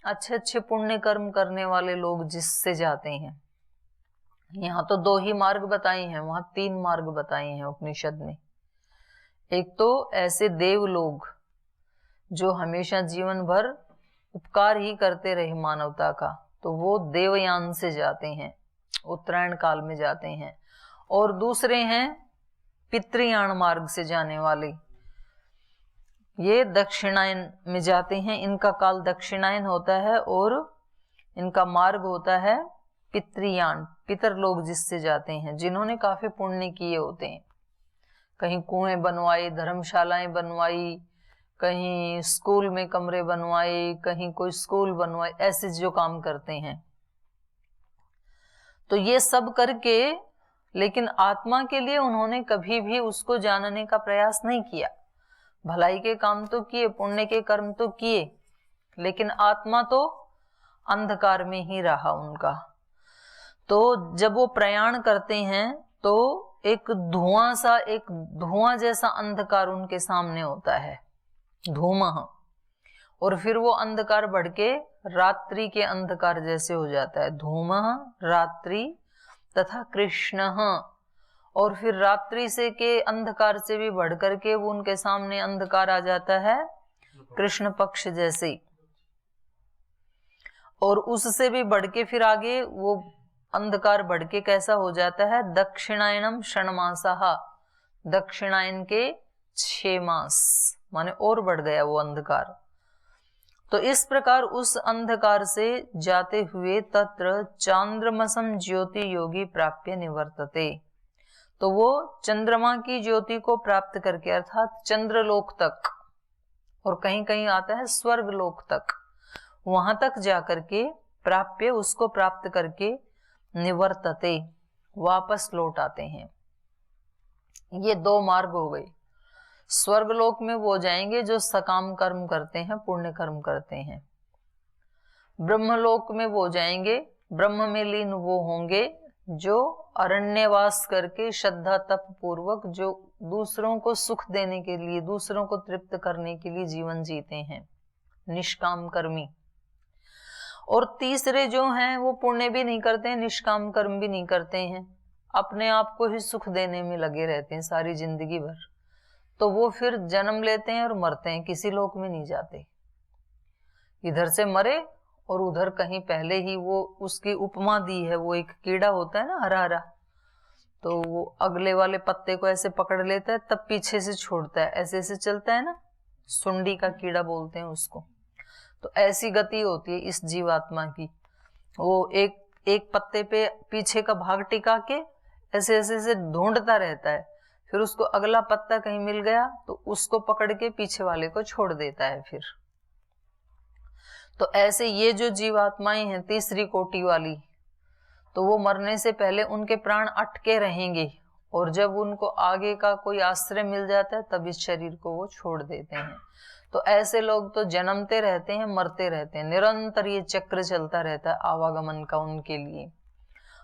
अच्छे अच्छे पुण्य कर्म करने वाले लोग जिससे जाते हैं। यहाँ तो 2 ही मार्ग बताए हैं, वहां 3 मार्ग बताए हैं उपनिषद में। एक तो ऐसे देव लोग जो हमेशा जीवन भर उपकार ही करते रहे मानवता का, तो वो देवयान से जाते हैं, उत्तरायण काल में जाते हैं। और दूसरे हैं पितृयान मार्ग से जाने वाले, ये दक्षिणायन में जाते हैं। इनका काल दक्षिणायन होता है और इनका मार्ग होता है पितृयान, पितर लोग जिससे जाते हैं, जिन्होंने काफी पुण्य किए होते हैं। कहीं कुएं बनवाए, धर्मशालाएं बनवाई, कहीं स्कूल में कमरे बनवाए, कहीं कोई स्कूल बनवाए, ऐसे जो काम करते हैं। तो ये सब करके, लेकिन आत्मा के लिए उन्होंने कभी भी उसको जानने का प्रयास नहीं किया। भलाई के काम तो किए, पुण्य के कर्म तो किए, लेकिन आत्मा तो अंधकार में ही रहा उनका। तो जब वो प्रयाण करते हैं तो एक धुआं जैसा अंधकार उनके सामने होता है, धूमः, और फिर वो अंधकार बढ़ के रात्रि के अंधकार जैसे हो जाता है। धूमः, रात्रि तथा कृष्णः, और फिर रात्रि से के अंधकार से भी बढ़ करके वो उनके सामने अंधकार आ जाता है कृष्ण पक्ष जैसे, और उससे भी बढ़ के फिर आगे वो अंधकार बढ़ के कैसा हो जाता है, दक्षिणायनम षण्मासः, दक्षिणायन के 6 मास, माने और बढ़ गया वो अंधकार। तो इस प्रकार उस अंधकार से जाते हुए तत्र चांद्रमसम ज्योति योगी प्राप्य निवर्तते, तो वो चंद्रमा की ज्योति को प्राप्त करके, अर्थात चंद्रलोक तक, और कहीं कहीं आता है स्वर्ग लोक तक, वहां तक जाकर के प्राप्य, उसको प्राप्त करके निवर्तते, वापस लौट आते हैं। ये 2 मार्ग हो गए। स्वर्गलोक में वो जाएंगे जो सकाम कर्म करते हैं, पुण्य कर्म करते हैं। ब्रह्मलोक में वो जाएंगे, ब्रह्म में लीन वो होंगे जो अरण्यवास करके श्रद्धा तप पूर्वक, जो दूसरों को सुख देने के लिए, दूसरों को तृप्त करने के लिए जीवन जीते हैं, निष्काम कर्मी। और तीसरे जो हैं वो पुण्य भी नहीं करते हैं, निष्काम कर्म भी नहीं करते हैं, अपने आप को ही सुख देने में लगे रहते हैं सारी जिंदगी भर। तो वो फिर जन्म लेते हैं और मरते हैं, किसी लोक में नहीं जाते। इधर से मरे और उधर कहीं पहले ही, वो उसकी उपमा दी है, वो एक कीड़ा होता है ना हरा हरा, तो वो अगले वाले पत्ते को ऐसे पकड़ लेता है, तब पीछे से छोड़ता है, ऐसे ऐसे चलता है ना, सुंडी का कीड़ा बोलते हैं उसको। तो ऐसी गति होती है इस जीवात्मा की। वो एक पत्ते पे पीछे का भाग टिका के ऐसे ऐसे ऐसे ढूंढता रहता है, फिर उसको अगला पत्ता कहीं मिल गया तो उसको पकड़ के पीछे वाले को छोड़ देता है फिर। तो ऐसे ये जो जीवात्माएं हैं तीसरी कोटि वाली, तो वो मरने से पहले उनके प्राण अटके रहेंगे, और जब उनको आगे का कोई आश्रय मिल जाता है तब इस शरीर को वो छोड़ देते हैं। तो ऐसे लोग तो जन्मते रहते हैं, मरते रहते हैं, निरंतर ये चक्र चलता रहता है आवागमन का उनके लिए।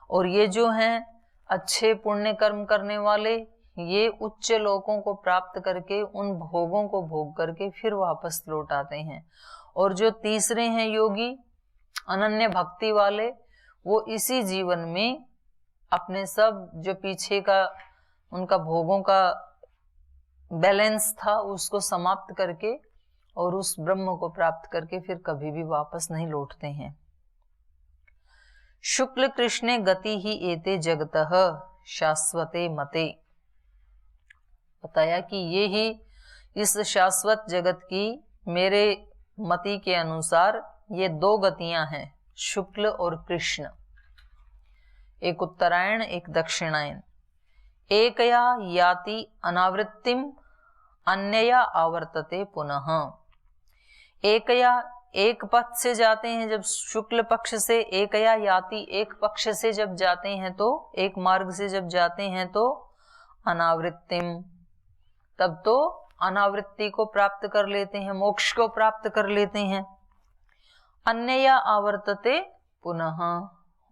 और ये जो हैं अच्छे पुण्य कर्म करने वाले, ये उच्च लोकों को प्राप्त करके उन भोगों को भोग करके फिर वापस लौट आते हैं। और जो तीसरे हैं योगी अनन्य भक्ति वाले, वो इसी जीवन में अपने सब जो पीछे का उनका भोगों का बैलेंस था उसको समाप्त करके और उस ब्रह्म को प्राप्त करके फिर कभी भी वापस नहीं लौटते हैं। शुक्ल कृष्णे गति ही एते जगतः शाश्वते मते, बताया कि ये ही इस शाश्वत जगत की मेरे मति के अनुसार ये 2 गतियां हैं, शुक्ल और कृष्ण, एक उत्तरायण एक दक्षिणायन। एकया याति अनावृत्तिम अन्यया आवर्तते पुनः, एकया एक पथ से जाते हैं जब शुक्ल पक्ष से, एकया याति एक पक्ष से जब जाते हैं, तो एक मार्ग से जब जाते हैं तो अनावृत्तिम, तब तो अनावृत्ति को प्राप्त कर लेते हैं, मोक्ष को प्राप्त कर लेते हैं। अन्यया आवर्तते पुनः,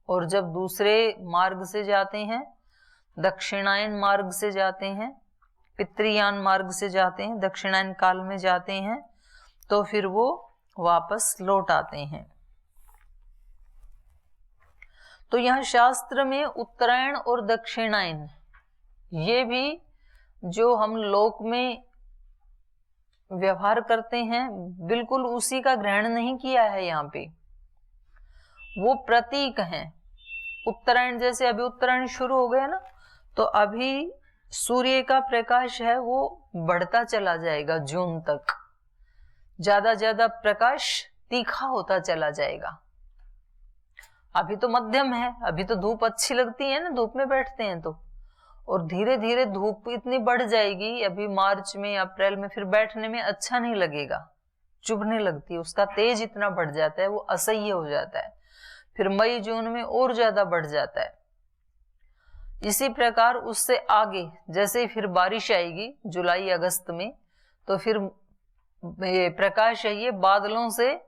और जब दूसरे मार्ग से जाते हैं, दक्षिणायन मार्ग से जाते हैं, पितृयान मार्ग से जाते हैं, दक्षिणायन काल में जाते हैं, तो फिर वो वापस लौट आते हैं। तो यहाँ शास्त्र में उत्तरायण और दक्षिणायन, ये भी जो हम लोक में व्यवहार करते हैं बिल्कुल उसी का ग्रहण नहीं किया है। यहाँ पे वो प्रतीक हैं। उत्तरायण, जैसे अभी उत्तरायण शुरू हो गया ना, तो अभी सूर्य का प्रकाश है वो बढ़ता चला जाएगा जून तक, ज्यादा ज्यादा प्रकाश तीखा होता चला जाएगा। अभी तो मध्यम है, अभी तो धूप अच्छी लगती है ना, धूप में बैठते हैं तो, और धीरे धीरे धूप इतनी बढ़ जाएगी अभी मार्च में अप्रैल में, फिर बैठने में अच्छा नहीं लगेगा, चुभने लगती है, उसका तेज इतना बढ़ जाता है वो असह्य हो जाता है। फिर मई जून में और ज्यादा बढ़ जाता है। इसी प्रकार उससे आगे जैसे फिर बारिश आएगी जुलाई अगस्त में, तो फिर ये प्रकाश है ये बादलों से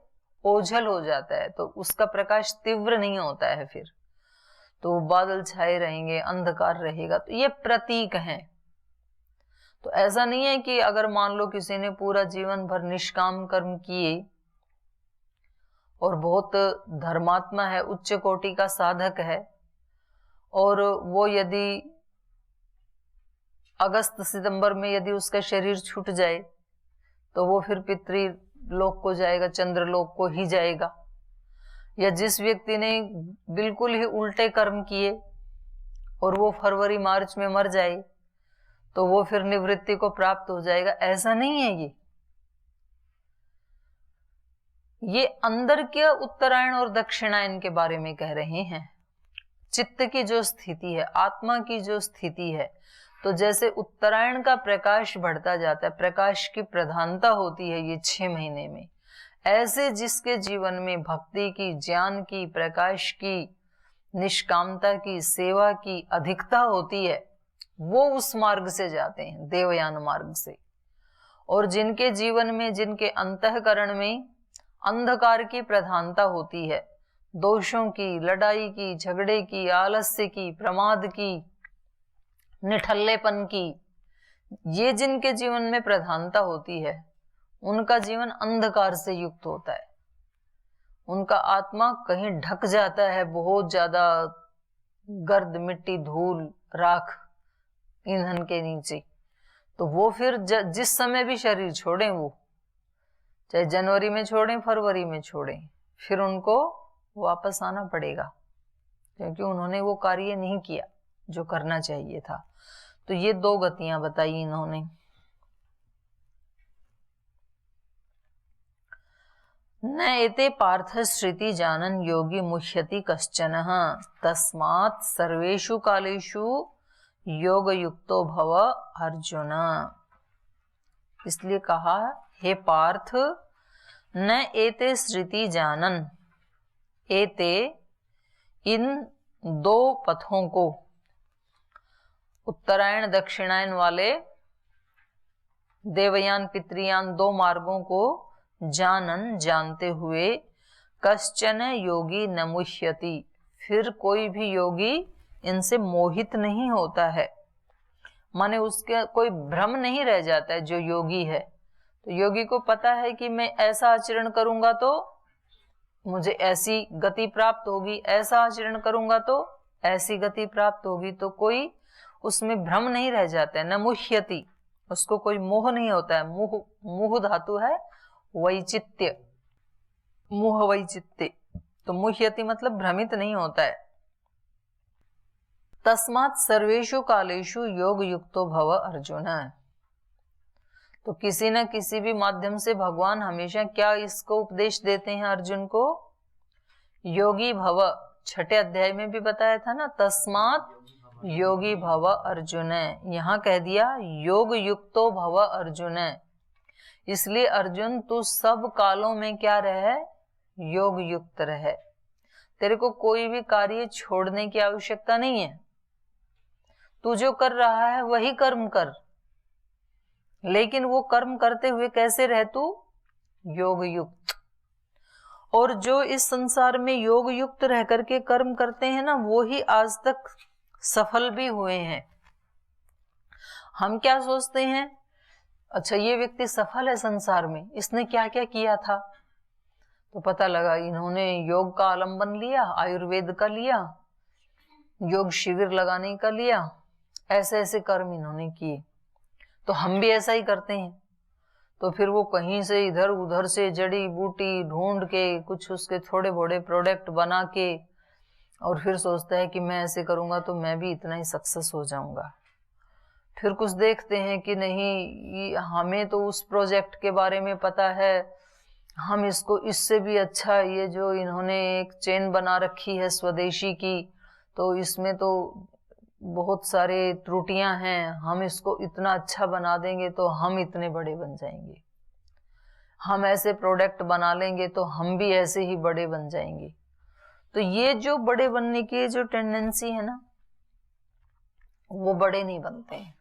ओझल हो जाता है, तो उसका प्रकाश तीव्र नहीं होता है, फिर तो बादल छाए रहेंगे, अंधकार रहेगा। तो ये प्रतीक हैं। तो ऐसा नहीं है कि अगर मान लो किसी ने पूरा जीवन भर निष्काम कर्म किए और बहुत धर्मात्मा है, उच्च कोटि का साधक है, और वो यदि अगस्त सितंबर में यदि उसका शरीर छूट जाए तो वो फिर पितृलोक को जाएगा, चंद्रलोक को ही जाएगा। या जिस व्यक्ति ने बिल्कुल ही उल्टे कर्म किए और वो फरवरी मार्च में मर जाए तो वो फिर निवृत्ति को प्राप्त हो जाएगा, ऐसा नहीं है। ये अंदर के उत्तरायण और दक्षिणायन के बारे में कह रहे हैं। चित्त की जो स्थिति है, आत्मा की जो स्थिति है, तो जैसे उत्तरायण का प्रकाश बढ़ता जाता है, प्रकाश की प्रधानता होती है ये 6 महीने में, ऐसे जिसके जीवन में भक्ति की, ज्ञान की, प्रकाश की, निष्कामता की, सेवा की अधिकता होती है, वो उस मार्ग से जाते हैं, देवयान मार्ग से। और जिनके जीवन में, जिनके अंतःकरण में अंधकार की प्रधानता होती है, दोषों की, लड़ाई की, झगड़े की, आलस्य की, प्रमाद की, निठल्लेपन की, ये जिनके जीवन में प्रधानता होती है, उनका जीवन अंधकार से युक्त होता है। उनका आत्मा कहीं ढक जाता है, बहुत ज्यादा गर्द, मिट्टी, धूल, राख, ईंधन के नीचे। तो वो फिर जिस समय भी शरीर छोड़ें, वो चाहे जनवरी में छोड़ें, फरवरी में छोड़ें, फिर उनको वापस आना पड़ेगा, क्योंकि उन्होंने वो कार्य नहीं किया जो करना चाहिए था। तो ये 2 गतियां बताई इन्होंने। न एते पार्थ श्रुति जानन योगी मुह्यति कश्चन तस्मात् सर्वेषु कालेषु योग युक्तो भव अर्जुन। इसलिए कहा, हे पार्थ, न एते श्रुति जानन, एते इन 2 पथों को, उत्तरायण दक्षिणायन वाले देवयान पितृयान 2 मार्गों को जानन, जानते हुए, कश्चन योगी न मुह्यति, फिर कोई भी योगी इनसे मोहित नहीं होता है, माने उसके कोई भ्रम नहीं रह जाता है। जो योगी है, तो योगी को पता है कि मैं ऐसा आचरण करूंगा तो मुझे ऐसी गति प्राप्त होगी, ऐसा आचरण करूंगा तो ऐसी गति प्राप्त होगी, तो कोई उसमें भ्रम नहीं रह जाता है। न मुह्यति, उसको कोई मोह नहीं होता है। मुह धातु है वैचित्य, मुह वैचित्य, तो मुह्यति मतलब भ्रमित नहीं होता है। तस्मात् सर्वेषु कालेषु योग युक्तो भव अर्जुन। तो किसी न किसी भी माध्यम से भगवान हमेशा क्या इसको उपदेश देते हैं अर्जुन को, योगी भव। 6ठे अध्याय में भी बताया था ना, तस्मात् योगी भव अर्जुन, यहाँ कह दिया योग युक्तो भव अर्जुन। इसलिए अर्जुन तू सब कालों में क्या रहे, योग युक्त रहे। तेरे को कोई भी कार्य छोड़ने की आवश्यकता नहीं है, तू जो कर रहा है वही कर्म कर, लेकिन वो कर्म करते हुए कैसे रह तू, योग युक्त। और जो इस संसार में योग युक्त रह करके कर्म करते हैं ना, वो ही आज तक सफल भी हुए हैं। हम क्या सोचते हैं, अच्छा ये व्यक्ति सफल है संसार में, इसने क्या क्या किया था, तो पता लगा इन्होंने योग का आलंबन लिया, आयुर्वेद का लिया, योग शिविर लगाने का लिया, ऐसे ऐसे कर्म इन्होंने किए, तो हम भी ऐसा ही करते हैं। तो फिर वो कहीं से इधर उधर से जड़ी बूटी ढूंढ के कुछ उसके थोड़े बड़े प्रोडक्ट बना के और फिर सोचता है कि मैं ऐसे करूंगा तो मैं भी इतना ही सक्सेस हो जाऊंगा। फिर कुछ देखते हैं कि नहीं, हमें तो उस प्रोजेक्ट के बारे में पता है, हम इसको इससे भी अच्छा, ये जो इन्होंने एक चेन बना रखी है स्वदेशी की, तो इसमें तो बहुत सारे त्रुटियां हैं, हम इसको इतना अच्छा बना देंगे तो हम इतने बड़े बन जाएंगे, हम ऐसे प्रोडक्ट बना लेंगे तो हम भी ऐसे ही बड़े बन जाएंगे। तो ये जो बड़े बनने की जो टेंडेंसी है ना, वो बड़े नहीं बनते हैं,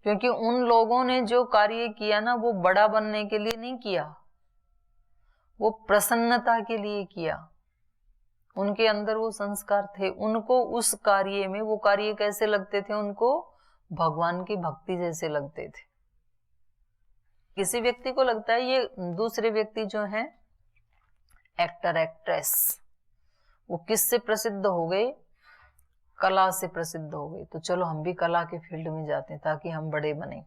क्योंकि उन लोगों ने जो कार्य किया ना, वो बड़ा बनने के लिए नहीं किया, वो प्रसन्नता के लिए किया। उनके अंदर वो संस्कार थे, उनको उस कार्य में, वो कार्य कैसे लगते थे, उनको भगवान की भक्ति जैसे लगते थे। किसी व्यक्ति को लगता है ये दूसरे व्यक्ति जो हैं एक्टर एक्ट्रेस, वो किससे प्रसिद्ध हो गए, कला से प्रसिद्ध हो गए, तो चलो हम भी कला के फील्ड में जाते हैं ताकि हम बड़े बने।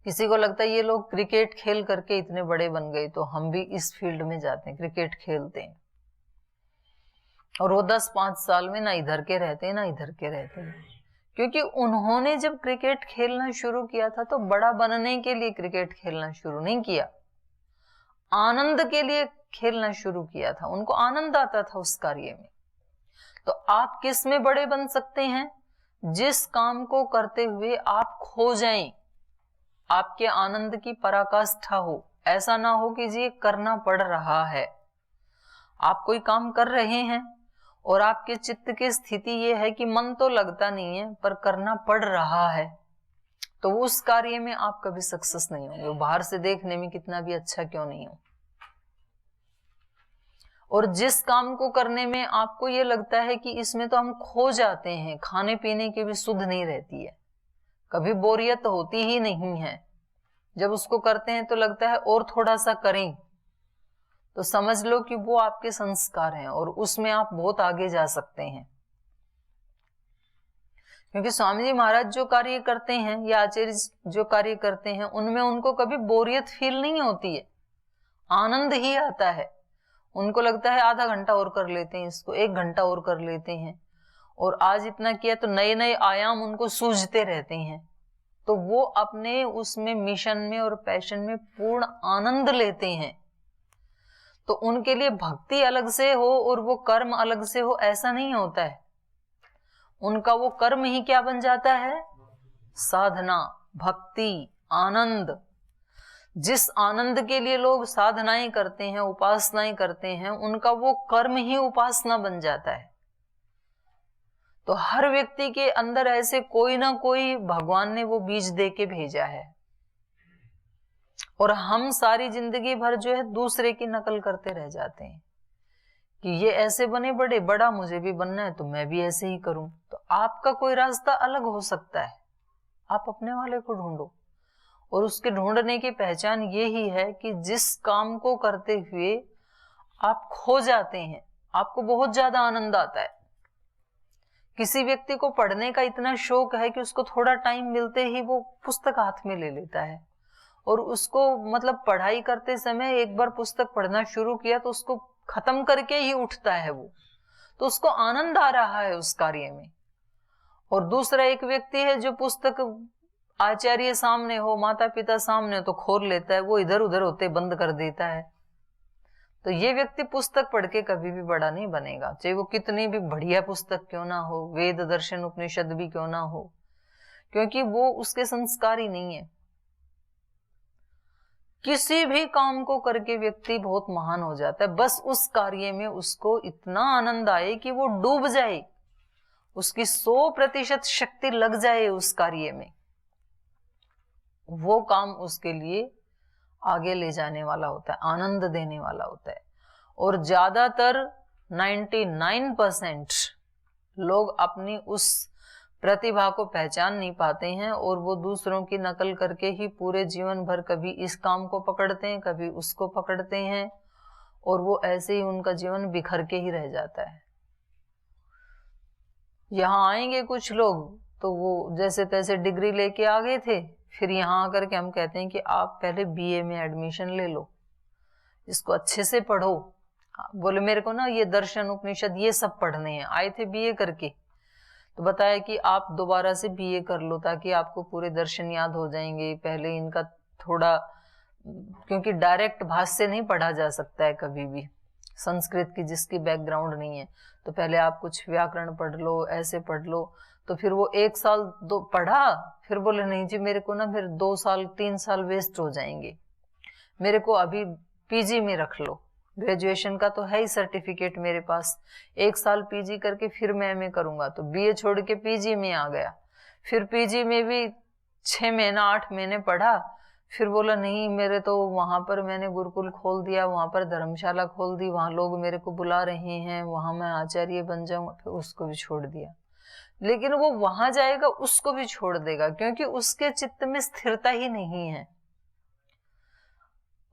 किसी को लगता है ये लोग क्रिकेट खेल करके इतने बड़े बन गए, तो हम भी इस फील्ड में जाते हैं, क्रिकेट खेलते हैं। और वो 10-5 साल में ना इधर के रहते हैं ना इधर के रहते हैं, क्योंकि उन्होंने जब क्रिकेट खेलना शुरू किया था तो बड़ा बनने के लिए क्रिकेट खेलना शुरू नहीं किया, आनंद के लिए खेलना शुरू किया था, उनको आनंद आता था उस कार्य में। तो आप किस में बड़े बन सकते हैं, जिस काम को करते हुए आप खो जाएं, आपके आनंद की पराकाष्ठा हो। ऐसा ना हो कि जी करना पड़ रहा है, आप कोई काम कर रहे हैं और आपके चित्त की स्थिति ये है कि मन तो लगता नहीं है पर करना पड़ रहा है, तो उस कार्य में आप कभी सक्सेस नहीं होंगे, बाहर से देखने में कितना भी अच्छा क्यों नहीं हो। और जिस काम को करने में आपको ये लगता है कि इसमें तो हम खो जाते हैं, खाने पीने की भी सुध नहीं रहती है, कभी बोरियत होती ही नहीं है, जब उसको करते हैं तो लगता है और थोड़ा सा करें, तो समझ लो कि वो आपके संस्कार हैं और उसमें आप बहुत आगे जा सकते हैं। क्योंकि स्वामी जी महाराज जो कार्य करते हैं या आचार्य जो कार्य करते हैं, उनमें उनको कभी बोरियत फील नहीं होती है, आनंद ही आता है। उनको लगता है आधा घंटा और कर लेते हैं इसको, 1 घंटा और कर लेते हैं, और आज इतना किया तो नए नए आयाम उनको सूझते रहते हैं, तो वो अपने उसमें मिशन में और पैशन में पूर्ण आनंद लेते हैं। तो उनके लिए भक्ति अलग से हो और वो कर्म अलग से हो, ऐसा नहीं होता है। उनका वो कर्म ही क्या बन जाता है, साधना, भक्ति, आनंद। जिस आनंद के लिए लोग साधनाएं करते हैं, उपासनाएं करते हैं, उनका वो कर्म ही उपासना बन जाता है। तो हर व्यक्ति के अंदर ऐसे कोई ना कोई भगवान ने वो बीज दे के भेजा है, और हम सारी जिंदगी भर जो है दूसरे की नकल करते रह जाते हैं कि ये ऐसे बने बड़े, बड़ा मुझे भी बनना है तो मैं भी ऐसे ही करूं। तो आपका कोई रास्ता अलग हो सकता है, आप अपने वाले को ढूंढो, और उसके ढूंढने की पहचान ये ही है कि जिस काम को करते हुए आप खो जाते हैं, आपको बहुत ज्यादा आनंद आता है। किसी व्यक्ति को पढ़ने का इतना शौक है कि उसको थोड़ा टाइम मिलते ही वो पुस्तक हाथ में ले लेता है, और उसको मतलब पढ़ाई करते समय एक बार पुस्तक पढ़ना शुरू किया तो उसको खत्म करके ही उठता है वो, तो उसको आनंद आ रहा है उस कार्य में। और दूसरा एक व्यक्ति है जो पुस्तक आचार्य सामने हो, माता पिता सामने हो तो खोल लेता है, वो इधर उधर होते बंद कर देता है। तो ये व्यक्ति पुस्तक पढ़ के कभी भी बड़ा नहीं बनेगा, चाहे वो कितनी भी बढ़िया पुस्तक क्यों ना हो, वेद दर्शन उपनिषद भी क्यों ना हो, क्योंकि वो उसके संस्कार ही नहीं है। किसी भी काम को करके व्यक्ति बहुत महान हो जाता है, बस उस कार्य में उसको इतना आनंद आए कि वो डूब जाए, उसकी 100% शक्ति लग जाए उस कार्य में, वो काम उसके लिए आगे ले जाने वाला होता है, आनंद देने वाला होता है। और ज्यादातर 99% लोग अपनी उस प्रतिभा को पहचान नहीं पाते हैं, और वो दूसरों की नकल करके ही पूरे जीवन भर कभी इस काम को पकड़ते हैं, कभी उसको पकड़ते हैं, और वो ऐसे ही उनका जीवन बिखर के ही रह जाता है। यहाँ आएंगे कुछ लोग तो वो जैसे तैसे डिग्री लेके आ गए थे, फिर यहाँ आकर के हम कहते हैं कि आप पहले बीए में एडमिशन ले लो, इसको अच्छे से पढ़ो। बोले मेरे को ना ये दर्शन उपनिषद ये सब पढ़ने हैं, आए थे बीए करके, तो बताया कि आप दोबारा से बीए कर लो ताकि आपको पूरे दर्शन याद हो जाएंगे। पहले इनका थोड़ा, क्योंकि डायरेक्ट भाष्य नहीं पढ़ा जा सकता है कभी भी, संस्कृत की जिसकी बैकग्राउंड नहीं है, तो पहले आप कुछ व्याकरण पढ़ लो, ऐसे पढ़ लो। तो फिर वो 1 साल दो पढ़ा, फिर बोले नहीं जी मेरे को ना फिर 2 साल 3 साल वेस्ट हो जाएंगे, मेरे को अभी पीजी में रख लो, ग्रेजुएशन का तो है ही सर्टिफिकेट मेरे पास, 1 साल पीजी करके फिर मैं एमए करूंगा। तो बीए छोड़ के पीजी में आ गया, फिर पीजी में भी 6 महीना 8 महीने पढ़ा, फिर बोला नहीं मेरे तो वहां पर मैंने गुरुकुल खोल दिया, वहां पर धर्मशाला खोल दी, वहां लोग मेरे को बुला रहे हैं, वहां मैं आचार्य बन जाऊंगा, फिर उसको भी छोड़ दिया। लेकिन वो वहां जाएगा उसको भी छोड़ देगा, क्योंकि उसके चित्त में स्थिरता ही नहीं है।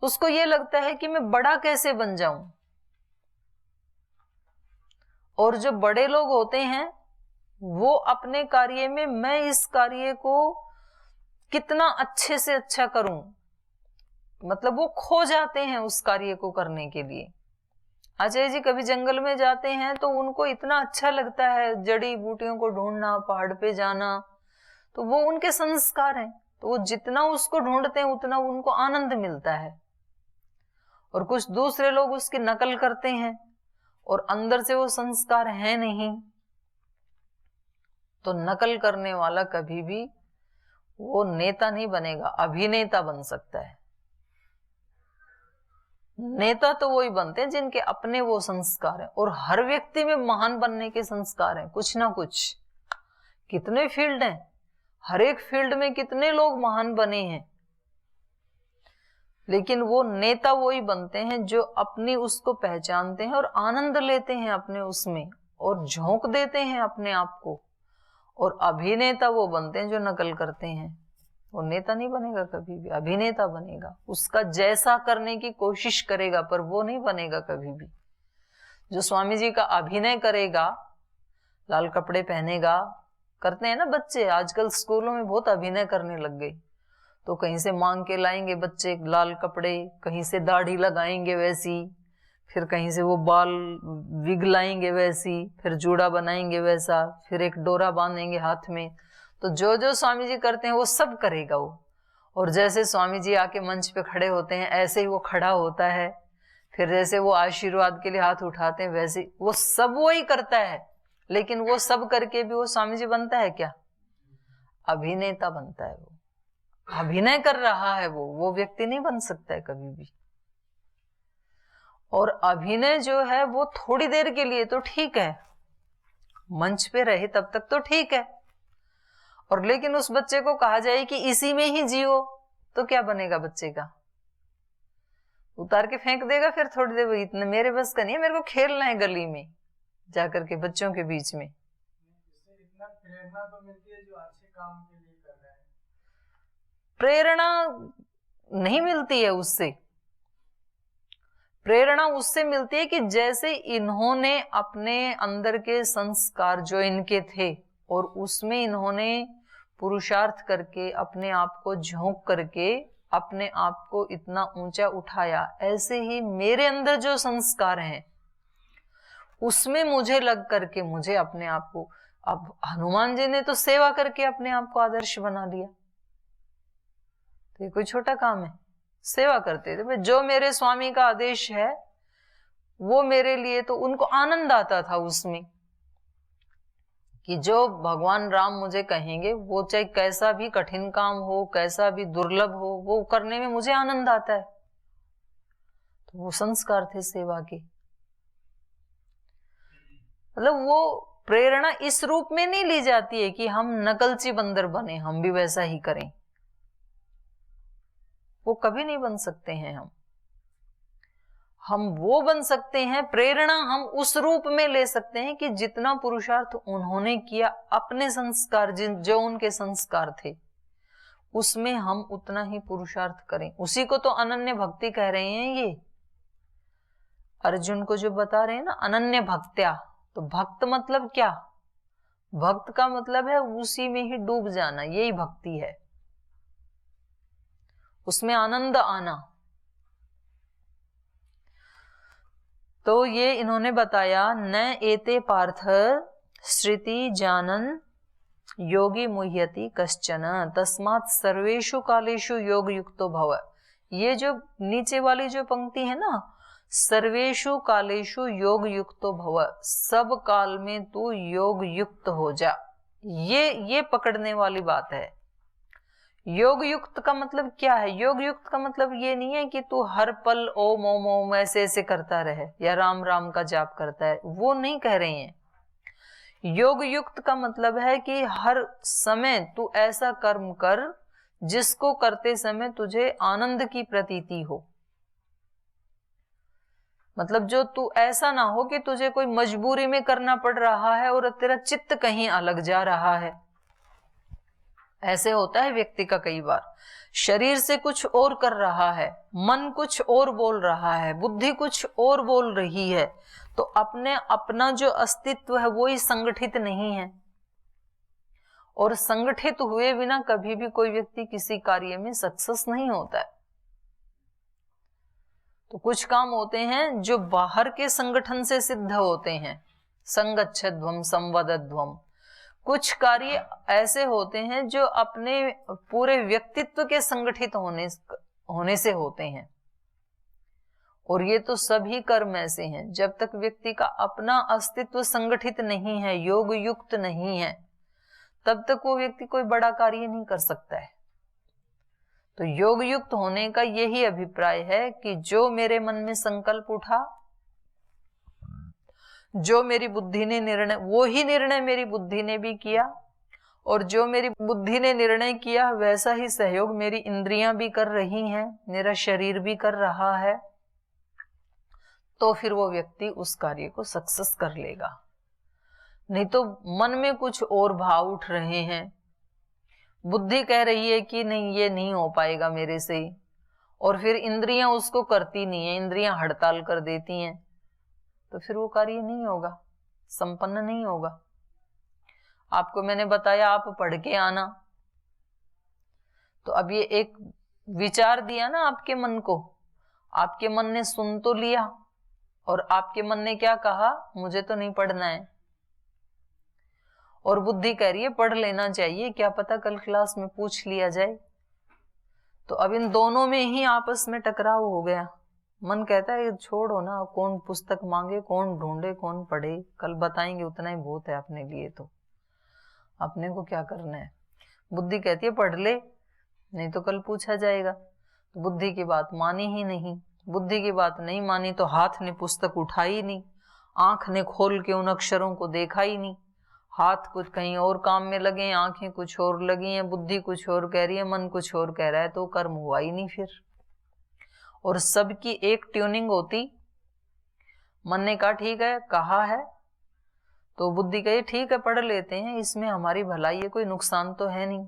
उसको ये लगता है कि मैं बड़ा कैसे बन जाऊं। और जो बड़े लोग होते हैं वो अपने कार्य में मैं इस कार्य को कितना अच्छे से अच्छा करूं, मतलब वो खो जाते हैं उस कार्य को करने के लिए। अजय जी कभी जंगल में जाते हैं तो उनको इतना अच्छा लगता है जड़ी बूटियों को ढूंढना, पहाड़ पे जाना, तो वो उनके संस्कार हैं, तो वो जितना उसको ढूंढते हैं उतना उनको आनंद मिलता है। और कुछ दूसरे लोग उसकी नकल करते हैं और अंदर से वो संस्कार है नहीं, तो नकल करने वाला कभी भी वो नेता नहीं बनेगा, अभिनेता बन सकता है। नेता तो वही बनते हैं जिनके अपने वो संस्कार हैं, और हर व्यक्ति में महान बनने के संस्कार हैं, कुछ ना कुछ। कितने फील्ड हैं, हर एक फील्ड में कितने लोग महान बने हैं, लेकिन वो नेता वही बनते हैं जो अपनी उसको पहचानते हैं और आनंद लेते हैं अपने उसमें और झोंक देते हैं अपने आप को। और अभिनेता वो बनते हैं जो नकल करते हैं। वो नेता नहीं बनेगा कभी भी, अभिनेता बनेगा, उसका जैसा करने की कोशिश करेगा पर वो नहीं बनेगा कभी भी। जो स्वामी जी का अभिनय करेगा, लाल कपड़े पहनेगा, करते हैं ना बच्चे आजकल स्कूलों में बहुत अभिनय करने लग गए, तो कहीं से मांग के लाएंगे बच्चे लाल कपड़े, कहीं से दाढ़ी लगाएंगे वैसी, फिर कहीं से वो बाल विग लाएंगे वैसी, फिर जूड़ा बनाएंगे वैसा, फिर एक डोरा बांधेंगे हाथ में। तो जो जो स्वामी जी करते हैं वो सब करेगा वो। और जैसे स्वामी जी आके मंच पे खड़े होते हैं ऐसे ही वो खड़ा होता है, फिर जैसे वो आशीर्वाद के लिए हाथ उठाते हैं वैसे वो सब वो ही करता है। लेकिन वो सब करके भी वो स्वामी जी बनता है क्या? अभिनेता बनता है। वो अभिनय कर रहा है, वो व्यक्ति नहीं बन सकता है कभी भी। और अभिनय जो है वो थोड़ी देर के लिए तो ठीक है, मंच पे रहे तब तक तो ठीक है, और लेकिन उस बच्चे को कहा जाए कि इसी में ही जियो, तो क्या बनेगा बच्चे का? उतार के फेंक देगा फिर थोड़ी देर। इतने मेरे बस का नहीं है, मेरे को खेलना है गली में जाकर के बच्चों के बीच में। इतना प्रेरणा तो मिलती है जो अच्छे काम के लिए कर रहे हैं। प्रेरणा नहीं मिलती है उससे, प्रेरणा उससे मिलती है कि जैसे इन्होंने अपने अंदर के संस्कार जो इनके थे और उसमें इन्होंने पुरुषार्थ करके अपने आप को झोंक करके अपने आप को इतना ऊंचा उठाया, ऐसे ही मेरे अंदर जो संस्कार हैं उसमें मुझे लग करके मुझे अपने आप को, अब हनुमान जी ने तो सेवा करके अपने आप को आदर्श बना लिया, तो ये कोई छोटा काम है? सेवा करते थे, जो मेरे स्वामी का आदेश है वो मेरे लिए, तो उनको आनंद आता था उसमें कि जो भगवान राम मुझे कहेंगे वो चाहे कैसा भी कठिन काम हो, कैसा भी दुर्लभ हो, वो करने में मुझे आनंद आता है। तो वो संस्कार थे सेवा के। मतलब वो प्रेरणा इस रूप में नहीं ली जाती है कि हम नकलची बंदर बने, हम भी वैसा ही करें, वो कभी नहीं बन सकते हैं। हम वो बन सकते हैं, प्रेरणा हम उस रूप में ले सकते हैं कि जितना पुरुषार्थ उन्होंने किया अपने संस्कार, जो उनके संस्कार थे उसमें हम उतना ही पुरुषार्थ करें। उसी को तो अनन्य भक्ति कह रहे हैं ये अर्जुन को जो बता रहे हैं ना, अनन्य भक्त्या। तो भक्त मतलब क्या? भक्त का मतलब है उसी में ही डूब जाना, यही भक्ति है, उसमें आनंद आना। तो ये इन्होंने बताया, न एते पार्थ श्रुति जानन योगी मुह्यति कश्चन तस्मात् सर्वेषु कालेषु योग युक्तो भव। ये जो नीचे वाली जो पंक्ति है ना, सर्वेषु कालेषु योग युक्तो भव, सब काल में तू योग युक्त हो जा, ये पकड़ने वाली बात है। योग युक्त का मतलब क्या है? योग युक्त का मतलब ये नहीं है कि तू हर पल ओम ओम ओम ऐसे ऐसे करता रहे या राम राम का जाप करता है, वो नहीं कह रहे हैं। योग युक्त का मतलब है कि हर समय तू ऐसा कर्म कर जिसको करते समय तुझे आनंद की प्रतीति हो। मतलब जो तू ऐसा ना हो कि तुझे कोई मजबूरी में करना पड़ रहा है और तेरा चित्त कहीं अलग जा रहा है। ऐसे होता है व्यक्ति का, कई बार शरीर से कुछ और कर रहा है, मन कुछ और बोल रहा है, बुद्धि कुछ और बोल रही है, तो अपना जो अस्तित्व है वो ही संगठित नहीं है। और संगठित हुए बिना कभी भी कोई व्यक्ति किसी कार्य में सक्सेस नहीं होता है। तो कुछ काम होते हैं जो बाहर के संगठन से सिद्ध होते हैं, संगच्छध्वम संवदध्वम। कुछ कार्य ऐसे होते हैं जो अपने पूरे व्यक्तित्व के संगठित होने से होते हैं। और ये तो सभी कर्म ऐसे हैं, जब तक व्यक्ति का अपना अस्तित्व संगठित नहीं है, योग युक्त नहीं है, तब तक वो व्यक्ति कोई बड़ा कार्य नहीं कर सकता है। तो योग युक्त होने का यही अभिप्राय है कि जो मेरे मन में संकल्प उठा, जो मेरी बुद्धि ने निर्णय, वो ही निर्णय मेरी बुद्धि ने भी किया, और जो मेरी बुद्धि ने निर्णय किया वैसा ही सहयोग मेरी इंद्रियां भी कर रही हैं, मेरा शरीर भी कर रहा है, तो फिर वो व्यक्ति उस कार्य को सक्सेस कर लेगा। नहीं तो मन में कुछ और भाव उठ रहे हैं, बुद्धि कह रही है कि नहीं ये नहीं हो पाएगा मेरे से, और फिर इंद्रियां उसको करती नहीं है, इंद्रियां हड़ताल कर देती हैं, तो फिर वो कार्य नहीं होगा, संपन्न नहीं होगा। आपको मैंने बताया आप पढ़ के आना, तो अब ये एक विचार दिया ना आपके मन को, आपके मन ने सुन तो लिया, और आपके मन ने क्या कहा, मुझे तो नहीं पढ़ना है, और बुद्धि कह रही है पढ़ लेना चाहिए, क्या पता कल क्लास में पूछ लिया जाए। तो अब इन दोनों में ही आपस में टकराव हो गया। मन कहता है छोड़ो ना, कौन पुस्तक मांगे, कौन ढूंढे, कौन पढ़े, कल बताएंगे, उतना ही बहुत है अपने लिए, तो अपने को क्या करना है। बुद्धि कहती है पढ़ ले, नहीं तो कल पूछा जाएगा। तो बुद्धि की बात मानी ही नहीं। बुद्धि की बात नहीं मानी तो हाथ ने पुस्तक उठाई नहीं, आंख ने खोल के उन अक्षरों को देखा ही नहीं। हाथ कुछ कहीं और काम में लगे, आंखें कुछ और लगी हैं, बुद्धि कुछ और कह रही है, मन कुछ और कह रहा है, तो कर्म हुआ ही नहीं फिर। और सबकी एक ट्यूनिंग होती, मन ने कहा ठीक है, कहा है, तो बुद्धि कही ठीक है पढ़ लेते हैं, इसमें हमारी भलाई है, कोई नुकसान तो है नहीं।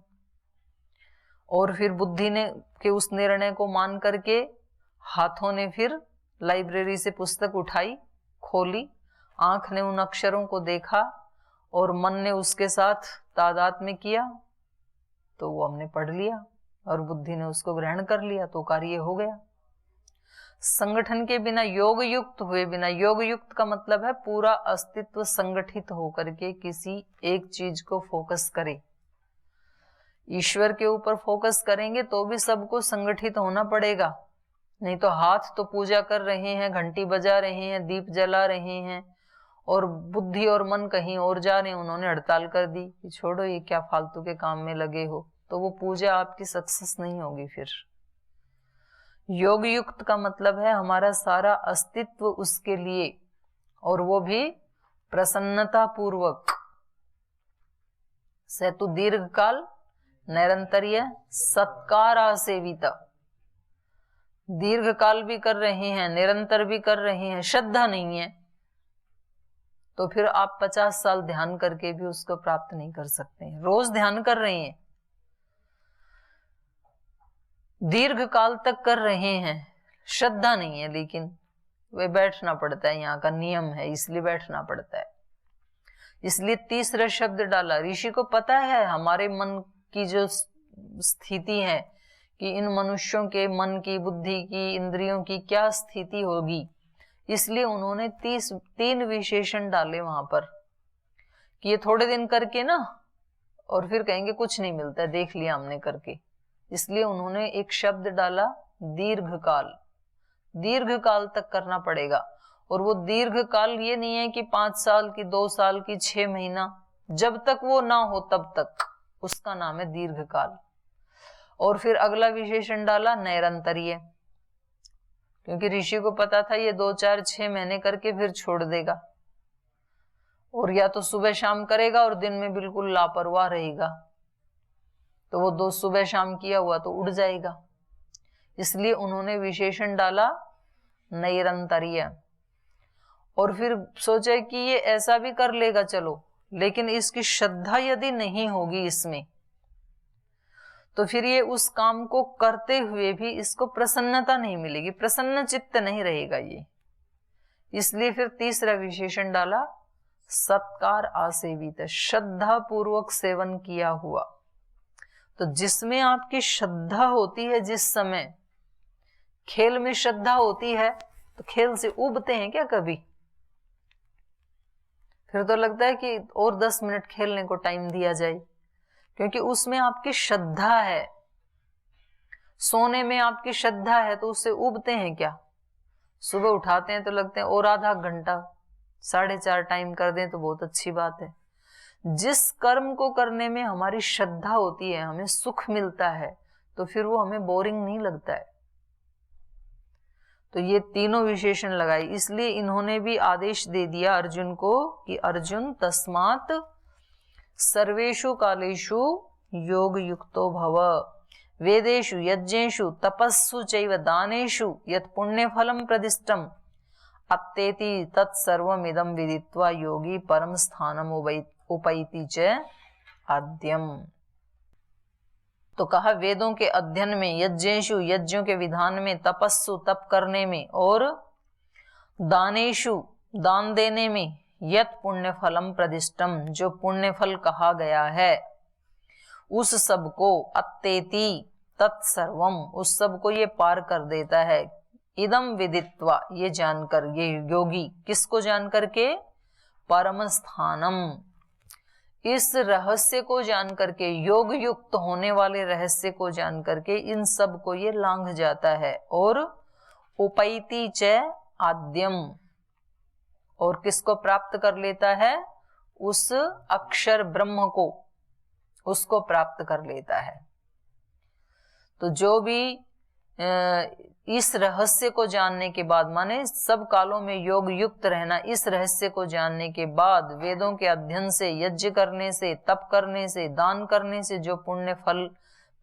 और फिर बुद्धि ने के उस निर्णय को मान करके हाथों ने फिर लाइब्रेरी से पुस्तक उठाई, खोली, आंख ने उन अक्षरों को देखा, और मन ने उसके साथ तादात्म्य किया, तो वो हमने पढ़ लिया, और बुद्धि ने उसको ग्रहण कर लिया, तो कार्य हो गया। संगठन के बिना, योग युक्त हुए बिना, योग युक्त का मतलब है पूरा अस्तित्व संगठित होकर के किसी एक चीज को फोकस करे। ईश्वर के ऊपर फोकस करेंगे तो भी सबको संगठित होना पड़ेगा, नहीं तो हाथ तो पूजा कर रहे हैं, घंटी बजा रहे हैं, दीप जला रहे हैं, और बुद्धि और मन कहीं और जा रहे हैं, उन्होंने हड़ताल कर दी कि छोड़ो ये क्या फालतू के काम में लगे हो, तो वो पूजा आपकी सक्सेस नहीं होगी। फिर योग युक्त का मतलब है हमारा सारा अस्तित्व उसके लिए, और वो भी प्रसन्नता पूर्वक। सेतु दीर्घ काल निरंतर्य सत्कारा सेविता, दीर्घ काल भी कर रहे हैं, निरंतर भी कर रहे हैं, श्रद्धा नहीं है, तो फिर आप 50 साल ध्यान करके भी उसको प्राप्त नहीं कर सकते। रोज ध्यान कर रहे हैं, दीर्घ काल तक कर रहे हैं, श्रद्धा नहीं है, लेकिन वे बैठना पड़ता है, यहाँ का नियम है इसलिए बैठना पड़ता है। इसलिए तीसरा शब्द डाला। ऋषि को पता है हमारे मन की जो स्थिति है कि इन मनुष्यों के मन की, बुद्धि की, इंद्रियों की क्या स्थिति होगी, इसलिए उन्होंने 3 विशेषण डाले वहां पर कि ये थोड़े दिन करके ना और फिर कहेंगे कुछ नहीं मिलता, देख लिया हमने करके। इसलिए उन्होंने एक शब्द डाला दीर्घ काल। दीर्घ काल तक करना पड़ेगा। और वो दीर्घ काल ये नहीं है कि 5 साल की, 2 साल की, 6 महीना, जब तक वो ना हो तब तक, उसका नाम है दीर्घ काल। और फिर अगला विशेषण डाला नैरंतर्य, क्योंकि ऋषि को पता था ये 2, 4, 6 महीने करके फिर छोड़ देगा, और या तो सुबह शाम करेगा और दिन में बिल्कुल लापरवाह रहेगा, तो वो 2 सुबह शाम किया हुआ तो उड़ जाएगा। इसलिए उन्होंने विशेषण डाला नैरंतर्य। और फिर सोचा कि ये ऐसा भी कर लेगा चलो, लेकिन इसकी श्रद्धा यदि नहीं होगी इसमें, तो फिर ये उस काम को करते हुए भी इसको प्रसन्नता नहीं मिलेगी, प्रसन्न चित्त नहीं रहेगा ये। इसलिए फिर तीसरा विशेषण डाला सत्कार आसेवित, श्रद्धा पूर्वक सेवन किया हुआ। तो जिसमें आपकी श्रद्धा होती है, जिस समय खेल में श्रद्धा होती है, तो खेल से उबते हैं क्या कभी? फिर तो लगता है कि और 10 मिनट खेलने को टाइम दिया जाए, क्योंकि उसमें आपकी श्रद्धा है। सोने में आपकी श्रद्धा है तो उससे उबते हैं क्या? सुबह उठाते हैं तो लगते हैं और आधा घंटा, 4:30 टाइम कर दें तो बहुत अच्छी बात है। जिस कर्म को करने में हमारी श्रद्धा होती है, हमें सुख मिलता है, तो फिर वो हमें बोरिंग नहीं लगता है। तो ये तीनों विशेषण लगाए। इसलिए इन्होंने भी आदेश दे दिया अर्जुन को कि अर्जुन तस्मात् सर्वेषु कालेषु योग युक्तो भव, वेदेषु यज्ञेषु तपस्सु चैव दानेषु यत् पुण्य फलम प्रदिष्टम अत्तेति तत्सर्वमिदं विदित्वा योगी परम स्थानम उपैति च आद्यम। तो कहा वेदों के अध्ययन में, यज्ञेषु यज्ञों के विधान में, तपस्सु तप करने में, और दानेषु दान देने में, यत पुण्य फलम प्रदिष्टम जो पुण्य फल कहा गया है, उस सब को अत्तेति तत्सर्वम उस सब को ये पार कर देता है। इदम विदित्वा ये जानकर, ये योगी किसको जानकर के? परम स्थानम, इस रहस्य को जान करके, योग युक्त होने वाले रहस्य को जान करके इन सब को ये लांघ जाता है। और उपैति च आद्यम, और किसको प्राप्त कर लेता है? उस अक्षर ब्रह्म को, उसको प्राप्त कर लेता है। तो जो भी इस रहस्य को जानने के बाद, माने सब कालों में योग युक्त रहना, इस रहस्य को जानने के बाद वेदों के अध्ययन से, यज्ञ करने से, तप करने से, दान करने से जो पुण्य फल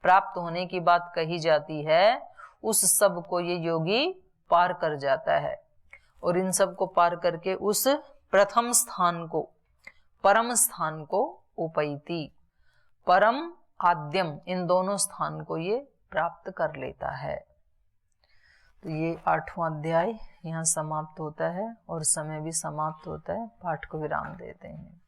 प्राप्त होने की बात कही जाती है, उस सब को ये योगी पार कर जाता है। और इन सब को पार करके उस प्रथम स्थान को, परम स्थान को उपैति, परम आद्यम, इन दोनों स्थान को ये प्राप्त कर लेता है। तो ये 8वां अध्याय यहाँ समाप्त होता है और समय भी समाप्त होता है। पाठ को विराम देते हैं।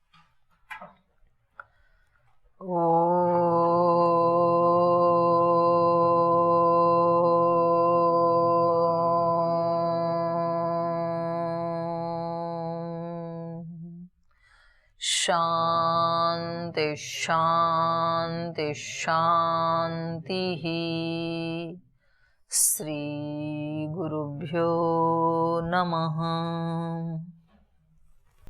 शांति शांति शांति ही। श्री गुरुभ्यो नमः।